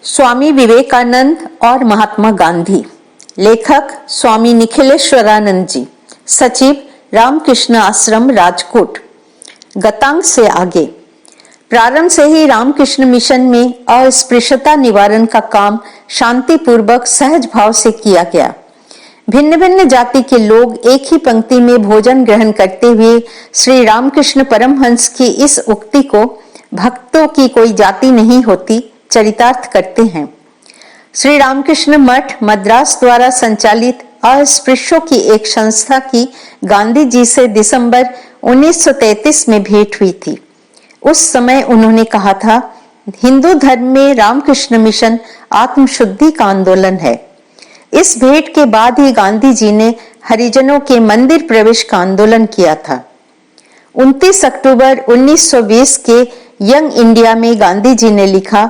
स्वामी विवेकानंद और महात्मा गांधी। लेखक स्वामी निखिलेश्वरानंद जी। सचिव रामकृष्ण आश्रम राजकोट। गतांक से आगे। प्रारंभ से ही रामकृष्ण मिशन में अस्पृश्यता निवारण का काम शांतिपूर्वक सहज भाव से किया गया। भिन्न भिन्न जाति के लोग एक ही पंक्ति में भोजन ग्रहण करते हुए श्री रामकृष्ण परमहंस की इस उक्ति को भक्तों की कोई जाति नहीं होती चरितार्थ करते हैं। श्री रामकृष्ण मठ मद्रास द्वारा संचालित अस्पृश्यों की एक संस्था की गांधी जी से दिसंबर 1933 में भेंट हुई थी। उस समय उन्होंने कहा था, हिंदू धर्म में रामकृष्ण मिशन आत्मशुद्धि का आंदोलन है। इस भेंट के बाद ही गांधी जी ने हरिजनों के मंदिर प्रवेश का आंदोलन किया था। 29 अक्टूबर 1920 के यंग इंडिया में गांधी जी ने लिखा,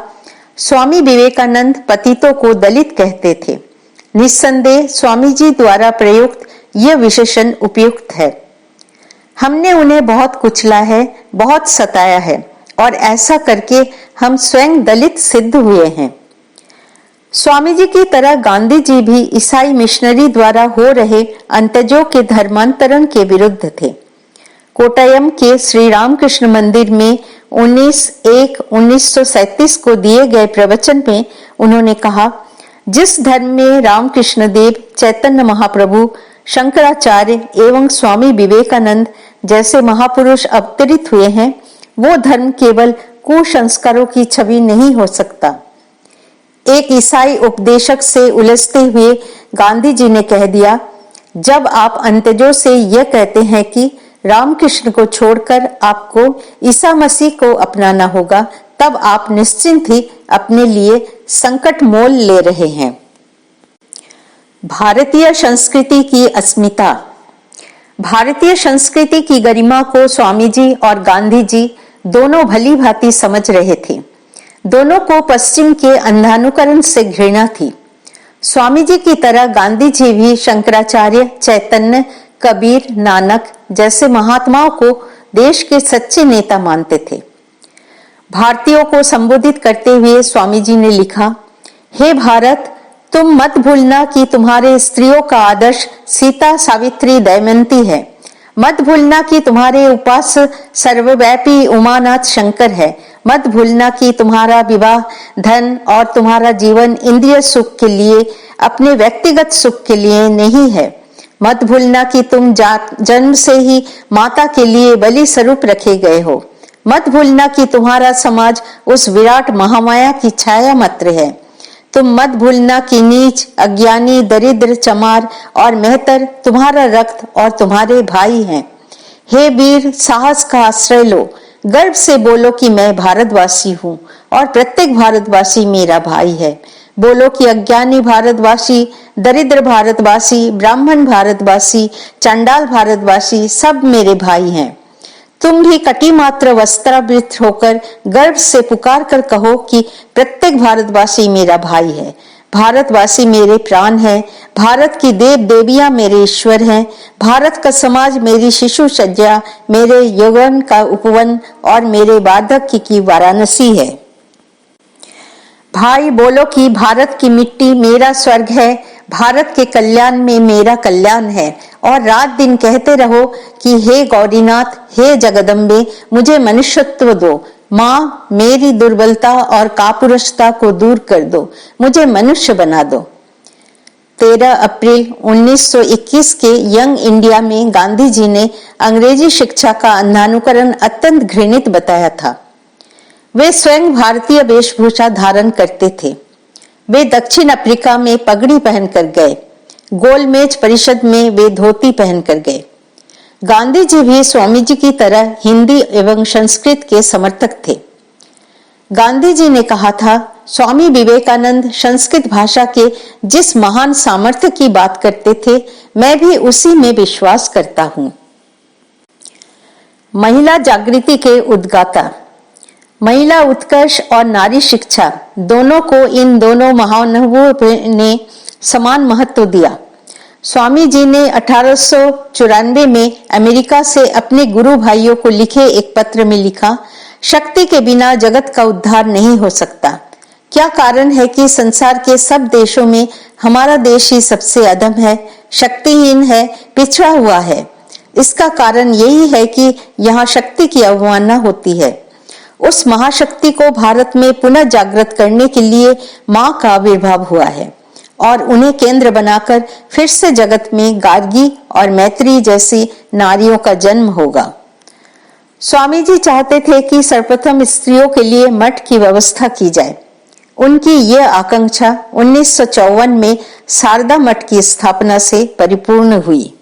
स्वामी विवेकानंद पतितों को दलित कहते थे। निस्संदेह स्वामी जी द्वारा प्रयुक्त यह विशेषण उपयुक्त है। हमने उन्हें बहुत कुचला है, बहुत सताया है और ऐसा करके हम स्वयं दलित सिद्ध हुए हैं। स्वामी जी की तरह गांधी जी भी ईसाई मिशनरी द्वारा हो रहे अंतजों के धर्मांतरण के विरुद्ध थे। कोट्टयम के श्री रामकृष्ण मंदिर में 19/1/1937 को दिए गए प्रवचन में उन्होंने कहा, जिस धर्म में रामकृष्ण देव, चैतन्य महाप्रभु, शंकराचार्य एवं स्वामी विवेकानंद जैसे महापुरुष अवतरित हुए हैं, वो धर्म केवल कुसंस्कारों की छवि नहीं हो सकता। एक ईसाई उपदेशक से उलझते हुए गांधी जी ने कह दिया, जब आप अंतजों से यह कहते हैं कि रामकृष्ण को छोड़कर आपको ईसा मसीह को अपनाना होगा, तब आप निश्चिंत ही अपने लिए संकट मोल ले रहे हैं। भारतीय संस्कृति की अस्मिता। भारतीय संस्कृति की गरिमा को स्वामी जी और गांधी जी दोनों भली भांति समझ रहे थे। दोनों को पश्चिम के अंधानुकरण से घृणा थी। स्वामी जी की तरह गांधी जी भी शंकराचार्य, चैतन्य, कबीर, नानक जैसे महात्माओं को देश के सच्चे नेता मानते थे। भारतीयों को संबोधित करते हुए स्वामी जी ने लिखा, हे भारत, तुम मत भूलना कि तुम्हारे स्त्रियों का आदर्श सीता, सावित्री, दमयंती है। मत भूलना कि तुम्हारे उपास्य सर्वव्यापी उमानाथ शंकर है। मत भूलना कि तुम्हारा विवाह धन और तुम्हारा जीवन इंद्रिय सुख के लिए, अपने व्यक्तिगत सुख के लिए नहीं है। मत भूलना कि तुम जन्म से ही माता के लिए बलि स्वरूप रखे गए हो। मत भूलना कि तुम्हारा समाज उस विराट महामाया की छाया मात्र है। तुम मत भूलना कि नीच, अज्ञानी, दरिद्र, चमार और मेहतर तुम्हारा रक्त और तुम्हारे भाई हैं। हे वीर, साहस का आश्रय लो, गर्व से बोलो कि मैं भारतवासी हूँ और प्रत्येक भारतवासी मेरा भाई है। बोलो कि अज्ञानी भारतवासी, दरिद्र भारतवासी, ब्राह्मण भारतवासी, चंडाल भारतवासी सब मेरे भाई हैं। तुम भी कटी मात्र वस्त्रावृत होकर गर्व से पुकार कर कहो कि प्रत्येक भारतवासी मेरा भाई है। भारतवासी मेरे प्राण है। भारत की देव देवियां मेरे ईश्वर हैं। भारत का समाज मेरी शिशु सज्जा, मेरे यौवन का उपवन और मेरे वार्धक्य की वाराणसी है। भाई बोलो कि भारत की मिट्टी मेरा स्वर्ग है। भारत के कल्याण में मेरा कल्याण है। और रात दिन कहते रहो कि हे गौरीनाथ, हे जगदम्बे, मुझे मनुष्यत्व दो। माँ, मेरी दुर्बलता और कापुरुषता को दूर कर दो, मुझे मनुष्य बना दो। 13 अप्रैल 1921 के यंग इंडिया में गांधी जी ने अंग्रेजी शिक्षा का अंधानुकरण अत्यंत घृणित बताया था। वे स्वयं भारतीय वेशभूषा धारण करते थे। वे दक्षिण अफ्रीका में पगड़ी पहनकर गए। गोलमेज परिषद में वे धोती पहनकर गए। गांधी जी भी स्वामी जी की तरह हिंदी एवं संस्कृत के समर्थक थे। गांधी जी ने कहा था, स्वामी विवेकानंद संस्कृत भाषा के जिस महान सामर्थ्य की बात करते थे, मैं भी उसी में विश्वास करता हूँ। महिला जागृति के उद्गाता। महिला उत्कर्ष और नारी शिक्षा दोनों को इन दोनों महानुभावों ने समान महत्व दिया। स्वामी जी ने 1894 में अमेरिका से अपने गुरु भाइयों को लिखे एक पत्र में लिखा, शक्ति के बिना जगत का उद्धार नहीं हो सकता। क्या कारण है कि संसार के सब देशों में हमारा देश ही सबसे अधम है, शक्तिहीन है, पिछड़ा हुआ है? इसका कारण यही है कि यहाँ शक्ति की अवमानना होती है। उस महाशक्ति को भारत में पुनः जागृत करने के लिए मां का आविर्भाव हुआ है और उन्हें केंद्र बनाकर फिर से जगत में गार्गी और मैत्री जैसी नारियों का जन्म होगा। स्वामी जी चाहते थे कि सर्वप्रथम स्त्रियों के लिए मठ की व्यवस्था की जाए। उनकी यह आकांक्षा 1954 में शारदा मठ की स्थापना से परिपूर्ण हुई।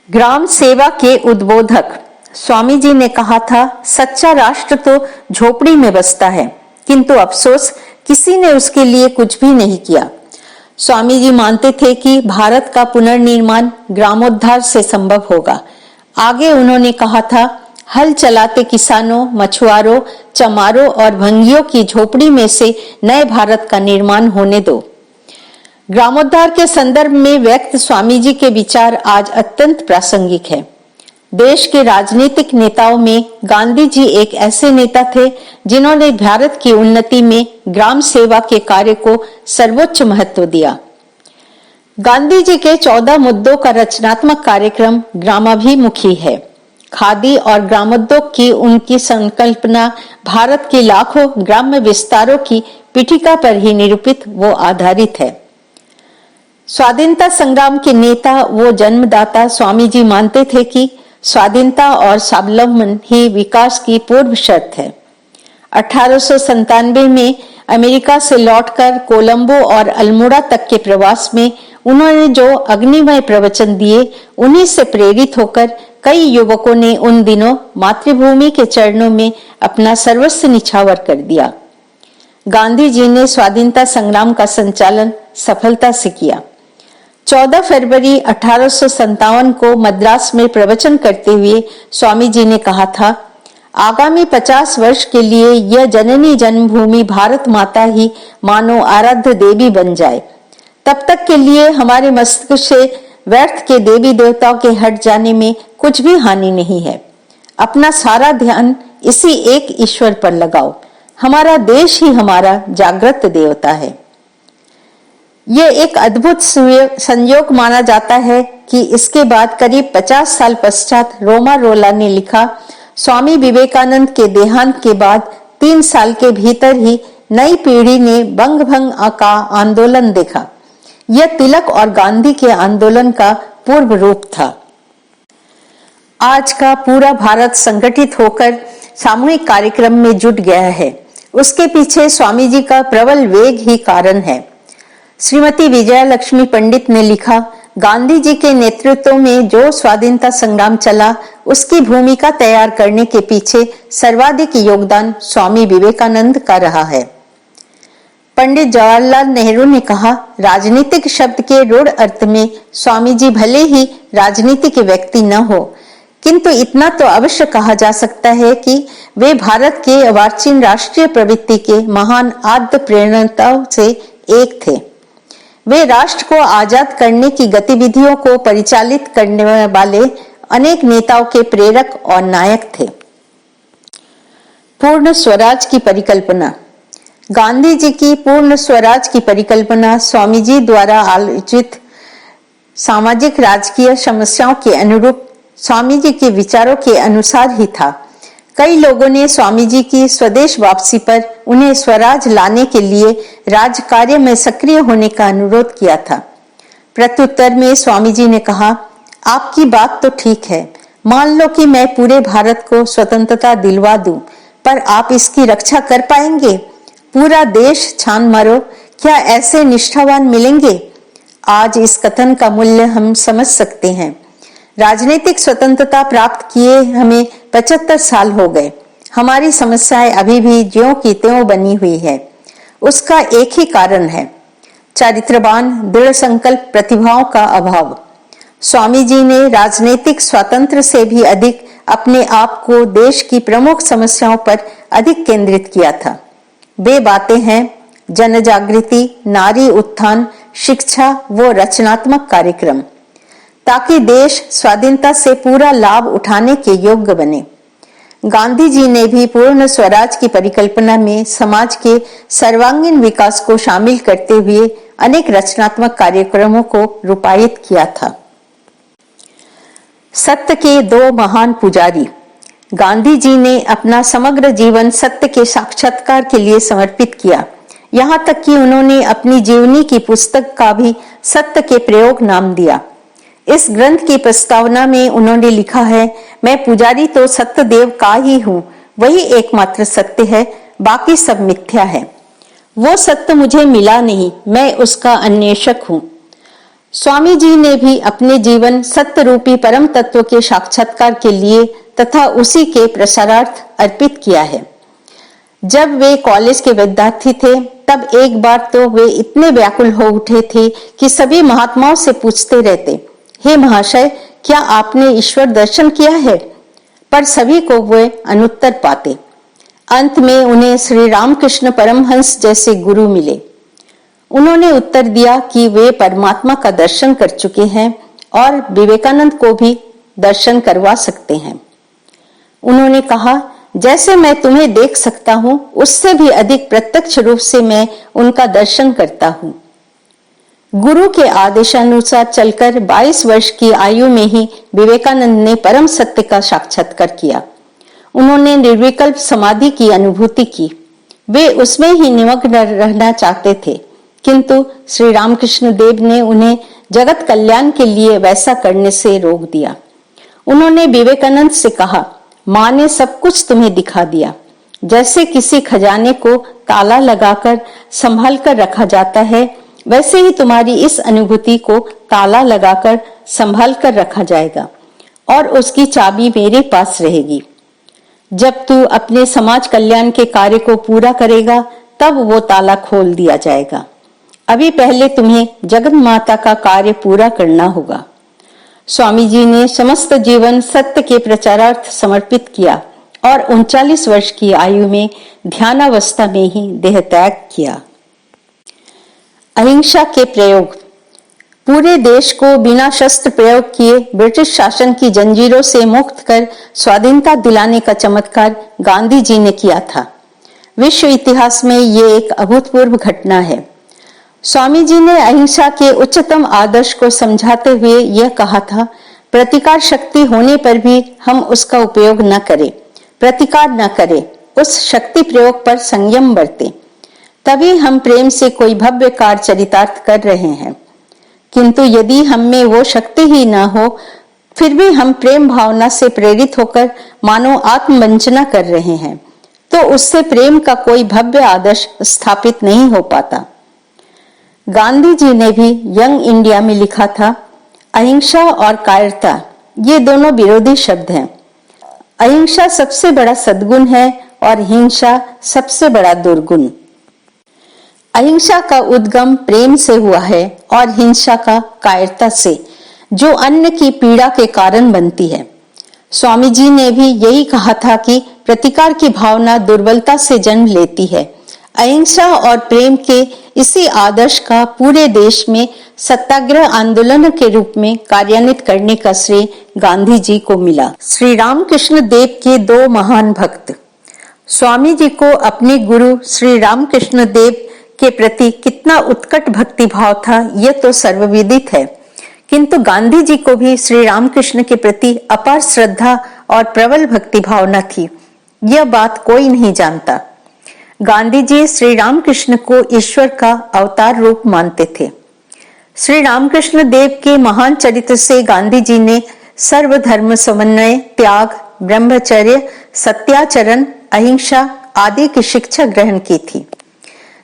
ग्राम सेवा के उद्बोधक स्वामी जी ने कहा था, सच्चा राष्ट्र तो झोपड़ी में बसता है, किंतु अफसोस किसी ने उसके लिए कुछ भी नहीं किया। स्वामी जी मानते थे कि भारत का पुनर्निर्माण ग्रामोद्धार से संभव होगा। आगे उन्होंने कहा था, हल चलाते किसानों, मछुआरों, चमारों और भंगियों की झोपड़ी में से नए भारत का निर्माण होने दो। ग्रामोद्धार के संदर्भ में व्यक्त स्वामी जी के विचार आज अत्यंत प्रासंगिक है। देश के राजनीतिक नेताओं में गांधी जी एक ऐसे नेता थे जिन्होंने भारत की उन्नति में ग्राम सेवा के कार्य को सर्वोच्च महत्व दिया। गांधी जी के 14 मुद्दों का रचनात्मक कार्यक्रम ग्रामाभिमुखी है। खादी और ग्रामोद्योग की उनकी संकल्पना भारत के लाखों ग्राम्य विस्तारों की पीठिका पर ही निरूपित वो आधारित है। स्वाधीनता संग्राम के नेता वो जन्मदाता स्वामी जी मानते थे कि स्वाधीनता और स्वावलंबन ही विकास की पूर्व शर्त है। 1897 में अमेरिका से लौटकर कोलंबो और अल्मोड़ा तक के प्रवास में उन्होंने जो अग्निमय प्रवचन दिए, उन्हीं से प्रेरित होकर कई युवकों ने उन दिनों मातृभूमि के चरणों में अपना सर्वस्व निछावर कर दिया। गांधी जी ने स्वाधीनता संग्राम का संचालन सफलता से किया। 14 फरवरी 1857 को मद्रास में प्रवचन करते हुए स्वामी जी ने कहा था, आगामी 50 वर्ष के लिए यह जननी जन्मभूमि भारत माता ही मानो आराध्य देवी बन जाए। तब तक के लिए हमारे मस्तिष्क से व्यर्थ के देवी देवताओं के हट जाने में कुछ भी हानि नहीं है। अपना सारा ध्यान इसी एक ईश्वर पर लगाओ। हमारा देश ही हमारा जागृत देवता है। यह एक अद्भुत संयोग माना जाता है कि इसके बाद करीब 50 साल पश्चात रोमा रोला ने लिखा, स्वामी विवेकानंद के देहांत के बाद 3 साल के भीतर ही नई पीढ़ी ने बंग भंग का आंदोलन देखा। यह तिलक और गांधी के आंदोलन का पूर्व रूप था। आज का पूरा भारत संगठित होकर सामूहिक कार्यक्रम में जुट गया है। उसके पीछे स्वामी जी का प्रबल वेग ही कारण है। श्रीमती विजया लक्ष्मी पंडित ने लिखा, गांधी जी के नेतृत्व में जो स्वाधीनता संग्राम चला, उसकी भूमिका तैयार करने के पीछे सर्वाधिक योगदान स्वामी विवेकानंद का रहा है। पंडित जवाहरलाल नेहरू ने कहा, राजनीतिक शब्द के रूढ़ अर्थ में स्वामी जी भले ही राजनीतिक व्यक्ति न हो, किंतु इतना तो अवश्य कहा जा सकता है कि वे भारत के अर्वाचीन राष्ट्रीय प्रवृत्ति के महान आद्य प्रेरणाओं से एक थे। वे राष्ट्र को आजाद करने की गतिविधियों को परिचालित करने वाले अनेक नेताओं के प्रेरक और नायक थे। पूर्ण स्वराज की परिकल्पना। गांधी जी की पूर्ण स्वराज की परिकल्पना स्वामी जी द्वारा आलोचित सामाजिक राजकीय समस्याओं के अनुरूप स्वामी जी के विचारों के अनुसार ही था। कई लोगों ने स्वामी जी की स्वदेश वापसी पर उन्हें स्वराज लाने के लिए राज कार्य में सक्रिय होने का अनुरोध किया था। प्रत्युत्तर में स्वामी जी ने कहा, आपकी बात तो ठीक है, मान लो कि मैं पूरे भारत को स्वतंत्रता दिलवा दूं, पर आप इसकी रक्षा कर पाएंगे? पूरा देश छान मारो, क्या ऐसे निष्ठावान मिलेंगे? आज इस कथन का मूल्य हम समझ सकते हैं। राजनीतिक स्वतंत्रता प्राप्त किए हमें 75 साल हो गए। हमारी समस्याएं अभी भी ज्यों की त्यों बनी हुई है। उसका एक ही कारण है, चारित्रवान दृढ़ संकल्प प्रतिभाओं का अभाव। स्वामी जी ने राजनीतिक स्वातंत्र्य से भी अधिक अपने आप को देश की प्रमुख समस्याओं पर अधिक केंद्रित किया था। वे बातें हैं जन जागृति, नारी उत्थान, शिक्षा व रचनात्मक कार्यक्रम, ताकि देश स्वाधीनता से पूरा लाभ उठाने के योग्य बने। गांधी जी ने भी पूर्ण स्वराज की परिकल्पना में समाज के सर्वांगीण विकास को शामिल करते हुए अनेक रचनात्मक कार्यक्रमों को रूपायित किया था। सत्य के दो महान पुजारी। गांधी जी ने अपना समग्र जीवन सत्य के साक्षात्कार के लिए समर्पित किया। यहाँ तक कि उन्होंने अपनी जीवनी की पुस्तक का भी सत्य के प्रयोग नाम दिया। इस ग्रंथ की प्रस्तावना में उन्होंने लिखा है, मैं पुजारी तो सत्यदेव का ही हूँ, वही एकमात्र सत्य है, बाकी सब मिथ्या है। वो सत्य मुझे मिला नहीं, मैं उसका अन्वेषक हूँ। स्वामी जी ने भी अपने जीवन सत्य रूपी परम तत्व के साक्षात्कार के लिए तथा उसी के प्रसारार्थ अर्पित किया है। जब वे कॉलेज के विद्यार्थी थे तब एक बार तो वे इतने व्याकुल हो उठे थे कि सभी महात्माओं से पूछते रहते, हे महाशय, क्या आपने ईश्वर दर्शन किया है? पर सभी को वे अनुत्तर पाते। अंत में उन्हें श्री रामकृष्ण परमहंस जैसे गुरु मिले। उन्होंने उत्तर दिया कि वे परमात्मा का दर्शन कर चुके हैं और विवेकानंद को भी दर्शन करवा सकते हैं। उन्होंने कहा, जैसे मैं तुम्हें देख सकता हूं, उससे भी अधिक प्रत्यक्ष रूप से मैं उनका दर्शन करता हूं। गुरु के आदेशानुसार चलकर 22 वर्ष की आयु में ही विवेकानंद ने परम सत्य का साक्षात्कार किया। उन्होंने निर्विकल्प समाधि की अनुभूति की। वे उसमें ही निमग्न रहना चाहते थे, किंतु श्री रामकृष्ण देव ने उन्हें जगत कल्याण के लिए वैसा करने से रोक दिया। उन्होंने विवेकानंद से कहा, माँ ने सब कुछ तुम्हें दिखा दिया। जैसे किसी खजाने को ताला लगाकर संभाल कर रखा जाता है, वैसे ही तुम्हारी इस अनुभूति को ताला लगाकर संभाल कर रखा जाएगा और उसकी चाबी मेरे पास रहेगी। जब तू अपने समाज कल्याण के कार्य को पूरा करेगा, तब वो ताला खोल दिया जाएगा। अभी पहले तुम्हें जगत माता का कार्य पूरा करना होगा। स्वामी जी ने समस्त जीवन सत्य के प्रचारार्थ समर्पित किया और 39 वर्ष की आयु में ध्यानावस्था में ही देह त्याग किया। अहिंसा के प्रयोग। पूरे देश को बिना शस्त्र प्रयोग किए ब्रिटिश शासन की जंजीरों से मुक्त कर स्वाधीनता दिलाने का चमत्कार गांधी जी ने किया था। विश्व इतिहास में ये एक अभूतपूर्व घटना है। स्वामी जी ने अहिंसा के उच्चतम आदर्श को समझाते हुए यह कहा था, प्रतिकार शक्ति होने पर भी हम उसका उपयोग न करें, प्रतिकार न करें, उस शक्ति प्रयोग पर संयम बरतें, तभी हम प्रेम से कोई भव्य कार्य चरितार्थ कर रहे हैं। किंतु यदि हम में वो शक्ति ही न हो, फिर भी हम प्रेम भावना से प्रेरित होकर मानो आत्मवंचना कर रहे हैं, तो उससे प्रेम का कोई भव्य आदर्श स्थापित नहीं हो पाता। गांधी जी ने भी यंग इंडिया में लिखा था, अहिंसा और कायरता ये दोनों विरोधी शब्द हैं। अहिंसा सबसे बड़ा सद्गुण है और हिंसा सबसे बड़ा दुर्गुण। अहिंसा का उद्गम प्रेम से हुआ है और हिंसा का कायरता से, जो अन्य की पीड़ा के कारण बनती है। स्वामी जी ने भी यही कहा था कि प्रतिकार की भावना दुर्बलता से जन्म लेती है। अहिंसा और प्रेम के इसी आदर्श का पूरे देश में सत्याग्रह आंदोलन के रूप में कार्यान्वित करने का श्रेय गांधी जी को मिला। श्री रामकृष्ण देव के दो महान भक्त। स्वामी जी को अपने गुरु श्री रामकृष्ण देव के प्रति कितना उत्कट भक्ति भाव था, यह तो सर्वविदित है, किंतु गांधी जी को भी श्री रामकृष्ण के प्रति अपार श्रद्धा और प्रबल भक्ति भावना थी, यह बात कोई नहीं जानता। गांधी जी श्री रामकृष्ण को ईश्वर का अवतार रूप मानते थे। श्री रामकृष्ण देव के महान चरित्र से गांधी जी ने सर्वधर्म समन्वय, त्याग, ब्रह्मचर्य, सत्याचरण, अहिंसा आदि की शिक्षा ग्रहण की थी।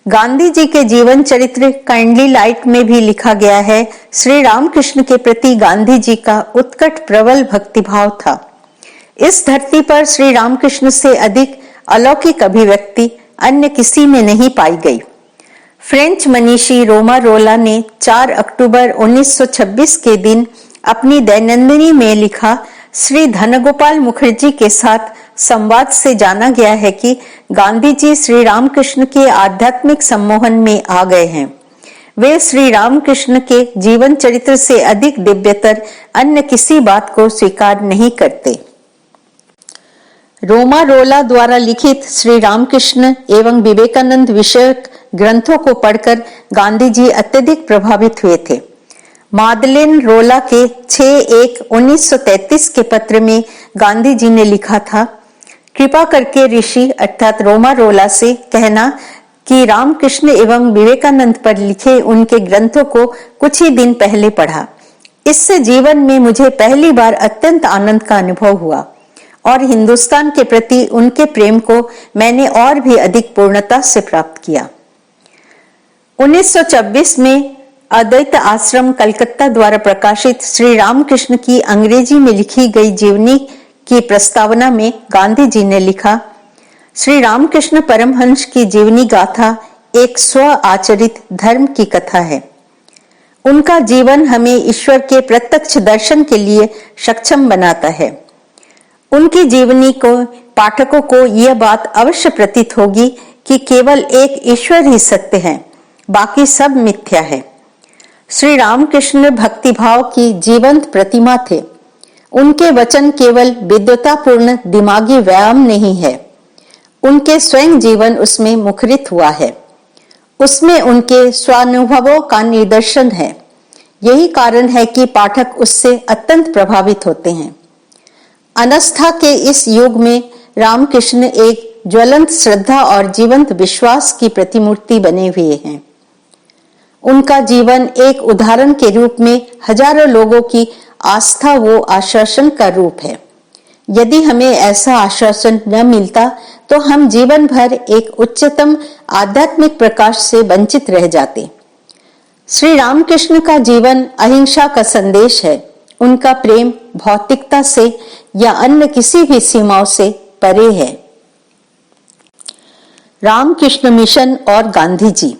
गांधी जी के जीवन चरित्र काइंडली लाइट में भी लिखा गया है, श्री रामकृष्ण के प्रति गांधी जी का उत्कट प्रबल भक्तिभाव था। इस धरती पर श्री रामकृष्ण से अधिक अलौकिक अभिव्यक्ति अन्य किसी में नहीं पाई गई। फ्रेंच मनीषी रोमा रोला ने 4 अक्टूबर 1926 के दिन अपनी दैनंदिनी में लिखा, श्री धनगोपाल मुखर्जी के साथ संवाद से जाना गया है कि गांधी जी श्री रामकृष्ण के आध्यात्मिक सम्मोहन में आ गए हैं। वे श्री रामकृष्ण के जीवन चरित्र से अधिक दिव्यतर अन्य किसी बात को स्वीकार नहीं करते। रोमा रोला द्वारा लिखित श्री रामकृष्ण एवं विवेकानंद विषयक ग्रंथों को पढ़कर गांधी जी अत्यधिक प्रभावित हुए थे। मादलेन रोला के 6/1/1933 के पत्र में गांधी जी ने लिखा था, कृपा करके ऋषि अर्थात रोमा रोला से कहना कि रामकृष्ण एवं विवेकानंद पर लिखे उनके ग्रंथों को कुछ ही दिन पहले पढ़ा। इससे जीवन में मुझे पहली बार अत्यंत आनंद का अनुभव हुआ और हिंदुस्तान के प्रति उनके प्रेम को मैंने और भी अधिक पूर्णता से प्राप्त किया। 1926 में अद्वैत आश्रम कलकत्ता द्वारा प्रकाशित श्री रामकृष्ण की अंग्रेजी में लिखी गई जीवनी की प्रस्तावना में गांधी जी ने लिखा, श्री रामकृष्ण परमहंस की जीवनी गाथा एक स्व आचरित धर्म की कथा है। उनका जीवन हमें ईश्वर के प्रत्यक्ष दर्शन के लिए सक्षम बनाता है। उनकी जीवनी को पाठकों को यह बात अवश्य प्रतीत होगी कि केवल एक ईश्वर ही सत्य है, बाकी सब मिथ्या है। श्री रामकृष्ण भक्तिभाव की जीवंत प्रतिमा थे। उनके वचन केवल विद्वतापूर्ण दिमागी व्यायाम नहीं है, उनके स्वयं जीवन उसमें मुखरित हुआ है। उसमें उनके स्वानुभवों का निदर्शन है। यही कारण है कि पाठक उससे अत्यंत प्रभावित होते हैं। अनास्था के इस युग में रामकृष्ण एक ज्वलंत श्रद्धा और जीवंत विश्वास की प्रतिमूर्ति बने हुए हैं। उनका जीवन एक उदाहरण के रूप में हजारों लोगों की आस्था व आश्वासन का रूप है। यदि हमें ऐसा आश्वासन न मिलता तो हम जीवन भर एक उच्चतम आध्यात्मिक प्रकाश से वंचित रह जाते। श्री रामकृष्ण का जीवन अहिंसा का संदेश है। उनका प्रेम भौतिकता से या अन्य किसी भी सीमाओं से परे है। रामकृष्ण मिशन और गांधी जी।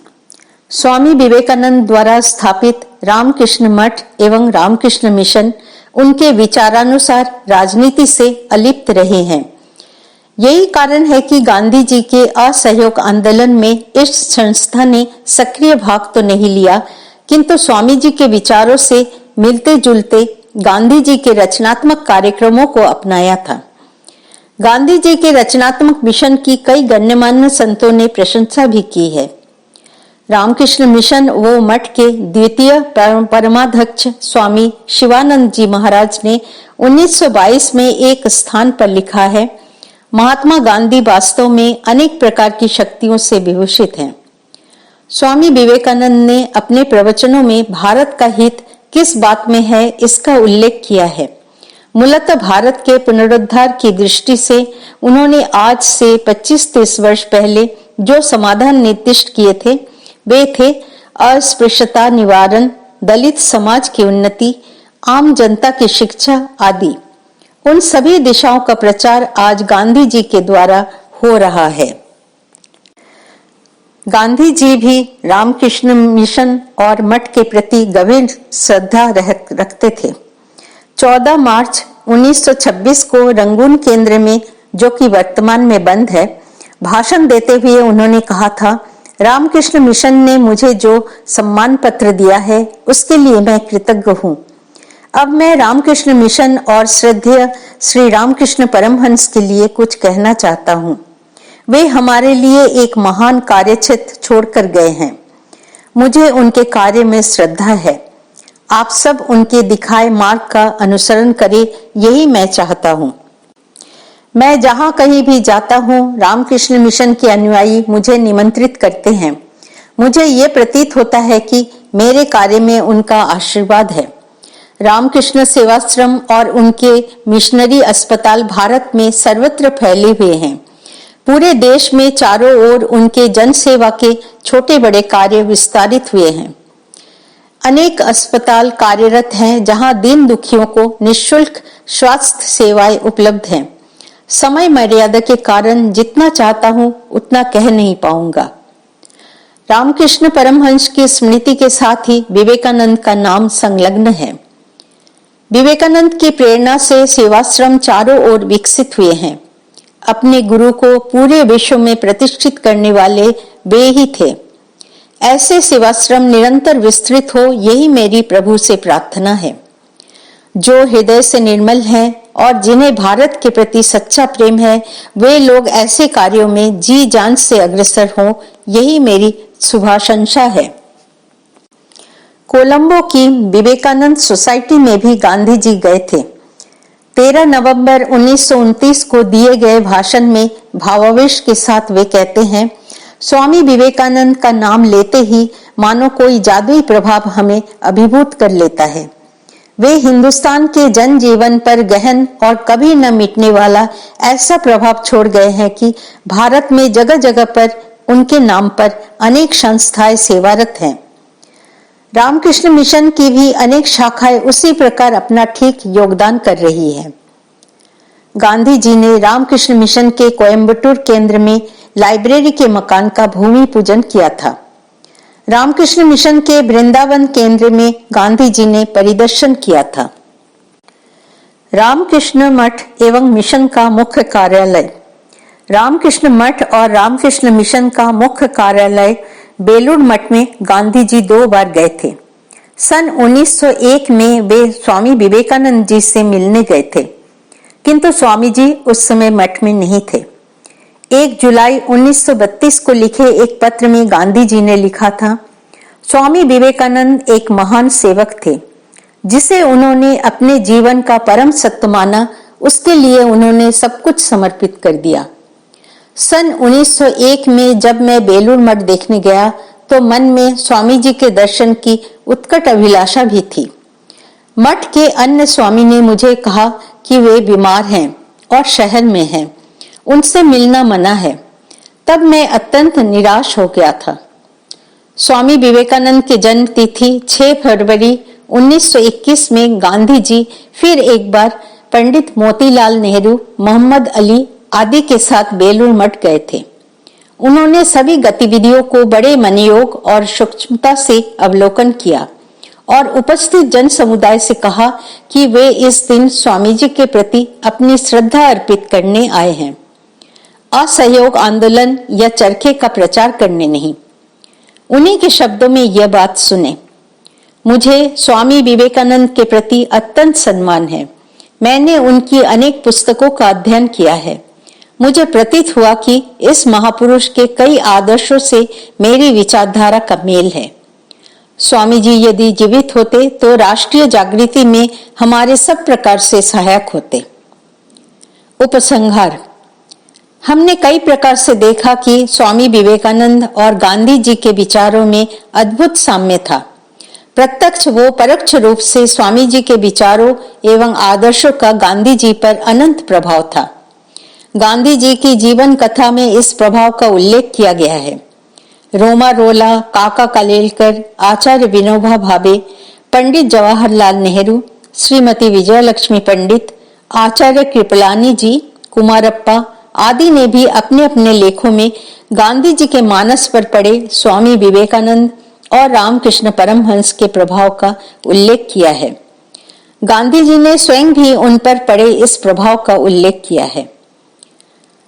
स्वामी विवेकानंद द्वारा स्थापित रामकृष्ण मठ एवं रामकृष्ण मिशन उनके विचारानुसार राजनीति से अलिप्त रहे हैं। यही कारण है कि गांधी जी के असहयोग आंदोलन में इस संस्था ने सक्रिय भाग तो नहीं लिया, किंतु स्वामी जी के विचारों से मिलते जुलते गांधी जी के रचनात्मक कार्यक्रमों को अपनाया था। गांधी जी के रचनात्मक मिशन की कई गण्यमान्य संतों ने प्रशंसा भी की है। रामकृष्ण मिशन व मठ के द्वितीय परमाध्यक्ष स्वामी शिवानंद जी महाराज ने 1922 में एक स्थान पर लिखा है, महात्मा गांधी वास्तव में अनेक प्रकार की शक्तियों से विभूषित हैं। स्वामी विवेकानंद ने अपने प्रवचनों में भारत का हित किस बात में है इसका उल्लेख किया है। मूलतः भारत के पुनरुद्धार की दृष्टि से उन्होंने आज से 25-30 वर्ष पहले जो समाधान निर्दिष्ट किए थे वे थे अस्पृश्यता निवारण, दलित समाज की उन्नति, आम जनता की शिक्षा आदि। उन सभी दिशाओं का प्रचार आज गांधी जी के द्वारा हो रहा है। गांधी जी भी रामकृष्ण मिशन और मठ के प्रति गंभीर श्रद्धा रखते थे। 14 मार्च 1926 को रंगून केंद्र में, जो कि वर्तमान में बंद है, भाषण देते हुए उन्होंने कहा था, रामकृष्ण मिशन ने मुझे जो सम्मान पत्र दिया है उसके लिए मैं कृतज्ञ हूँ। अब मैं रामकृष्ण मिशन और श्रद्धेय श्री रामकृष्ण परमहंस के लिए कुछ कहना चाहता हूँ। वे हमारे लिए एक महान कार्य क्षेत्र छोड़कर गए हैं। मुझे उनके कार्य में श्रद्धा है। आप सब उनके दिखाए मार्ग का अनुसरण करें, यही मैं चाहता हूँ। मैं जहाँ कहीं भी जाता हूँ, रामकृष्ण मिशन के अनुयायी मुझे निमंत्रित करते हैं। मुझे ये प्रतीत होता है कि मेरे कार्य में उनका आशीर्वाद है। रामकृष्ण सेवाश्रम और उनके मिशनरी अस्पताल भारत में सर्वत्र फैले हुए हैं। पूरे देश में चारों ओर उनके जन सेवा के छोटे बड़े कार्य विस्तारित हुए हैं। अनेक अस्पताल कार्यरत हैं जहां दीन दुखियों को निःशुल्क स्वास्थ्य सेवाएं उपलब्ध हैं। समय मर्यादा के कारण जितना चाहता हूं उतना कह नहीं पाऊंगा। रामकृष्ण परमहंस की स्मृति के साथ ही विवेकानंद का नाम संलग्न है। विवेकानंद की प्रेरणा से सेवाश्रम चारों ओर विकसित हुए हैं। अपने गुरु को पूरे विश्व में प्रतिष्ठित करने वाले वे ही थे। ऐसे सेवाश्रम निरंतर विस्तृत हो, यही मेरी प्रभु से प्रार्थना है। जो हृदय से निर्मल हैं और जिन्हें भारत के प्रति सच्चा प्रेम है, वे लोग ऐसे कार्यों में जी जान से अग्रसर हों, यही मेरी शुभाशंसा है। कोलंबो की विवेकानंद सोसाइटी में भी गांधी जी गए थे। 13 नवंबर 1929 को दिए गए भाषण में भावावेश के साथ वे कहते हैं, स्वामी विवेकानंद का नाम लेते ही मानो कोई जादुई प्रभाव हमें अभिभूत कर लेता है। वे हिंदुस्तान के जनजीवन पर गहन और कभी न मिटने वाला ऐसा प्रभाव छोड़ गए हैं कि भारत में जगह जगह पर उनके नाम पर अनेक संस्थाएं सेवारत हैं। रामकृष्ण मिशन की भी अनेक शाखाएं उसी प्रकार अपना ठीक योगदान कर रही है। गांधी जी ने रामकृष्ण मिशन के कोयम्बटूर केंद्र में लाइब्रेरी के मकान का भूमि पूजन किया था। रामकृष्ण मिशन के वृंदावन केंद्र में गांधी जी ने परिदर्शन किया था। रामकृष्ण मठ एवं मिशन का मुख्य कार्यालय। रामकृष्ण मठ और रामकृष्ण मिशन का मुख्य कार्यालय बेलूर मठ में गांधी जी 2 बार गए थे। सन 1901 में वे स्वामी विवेकानंद जी से मिलने गए थे, किंतु स्वामी जी उस समय मठ में नहीं थे। 1 जुलाई 1932 को लिखे एक पत्र में गांधी जी ने लिखा था, स्वामी विवेकानंद एक महान सेवक थे, जिसे उन्होंने अपने जीवन का परम सत्य माना, उसके लिए उन्होंने सब कुछ समर्पित कर दिया। सन 1901 में जब मैं बेलूर मठ देखने गया तो मन में स्वामी जी के दर्शन की उत्कट अभिलाषा भी थी। मठ के अन्य स्वामी ने मुझे कहा कि वे बीमार हैं और शहर में हैं, उनसे मिलना मना है। तब मैं अत्यंत निराश हो गया था। स्वामी विवेकानंद की जन्म तिथि 6 फरवरी 1921 में गांधी जी फिर एक बार पंडित मोतीलाल नेहरू, मोहम्मद अली आदि के साथ बेलूर मठ गए थे। उन्होंने सभी गतिविधियों को बड़े मनयोग और सूक्ष्मता से अवलोकन किया और उपस्थित जन समुदाय से कहा कि वे इस दिन स्वामी जी के प्रति अपनी श्रद्धा अर्पित करने आए हैं, असहयोग आंदोलन या चरखे का प्रचार करने नहीं। उन्हीं के शब्दों में यह बात सुने, मुझे स्वामी विवेकानंद के प्रति अत्यंत सम्मान है। मैंने उनकी अनेक पुस्तकों का अध्ययन किया है। मुझे प्रतीत हुआ कि इस महापुरुष के कई आदर्शों से मेरी विचारधारा का मेल है। स्वामी जी यदि जीवित होते तो राष्ट्रीय जागृति में हमारे सब प्रकार से सहायक होते। उपसंहार। हमने कई प्रकार से देखा कि स्वामी विवेकानंद और गांधी जी के विचारों में अद्भुत साम्य था। प्रत्यक्ष व परोक्ष रूप से स्वामी जी के विचारों एवं आदर्शों का गांधी जी पर अनंत प्रभाव था। गांधी जी की जीवन कथा में इस प्रभाव का उल्लेख किया गया है। रोमा रोला, काका कालेलकर, आचार्य विनोबा भावे, पंडित जवाहरलाल नेहरू, श्रीमती विजयलक्ष्मी पंडित, आचार्य कृपलानी जी, कुमारप्पा आदि ने भी अपने अपने लेखों में गांधी जी के मानस पर पड़े स्वामी विवेकानंद और रामकृष्ण परमहंस के प्रभाव का उल्लेख किया है। गांधी जी ने स्वयं भी उन पर पड़े इस प्रभाव का उल्लेख किया है।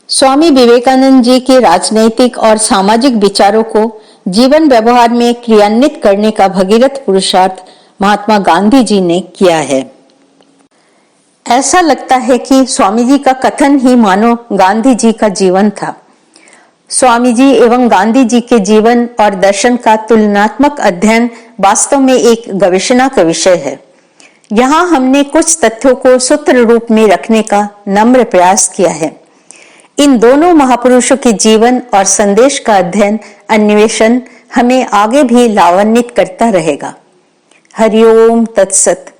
स्वामी विवेकानंद जी के राजनैतिक और सामाजिक विचारों को जीवन व्यवहार में क्रियान्वित करने का भगीरथ पुरुषार्थ महात्मा गांधी जी ने किया है। ऐसा लगता है कि स्वामी जी का कथन ही मानो गांधी जी का जीवन था। स्वामी जी एवं गांधी जी के जीवन और दर्शन का तुलनात्मक अध्ययन वास्तव में एक गवेषणा का विषय है। यहाँ हमने कुछ तथ्यों को सूत्र रूप में रखने का नम्र प्रयास किया है। इन दोनों महापुरुषों के जीवन और संदेश का अध्ययन अन्वेषण हमें आगे भी लावान्वित करता रहेगा। हरिओम तत्सत।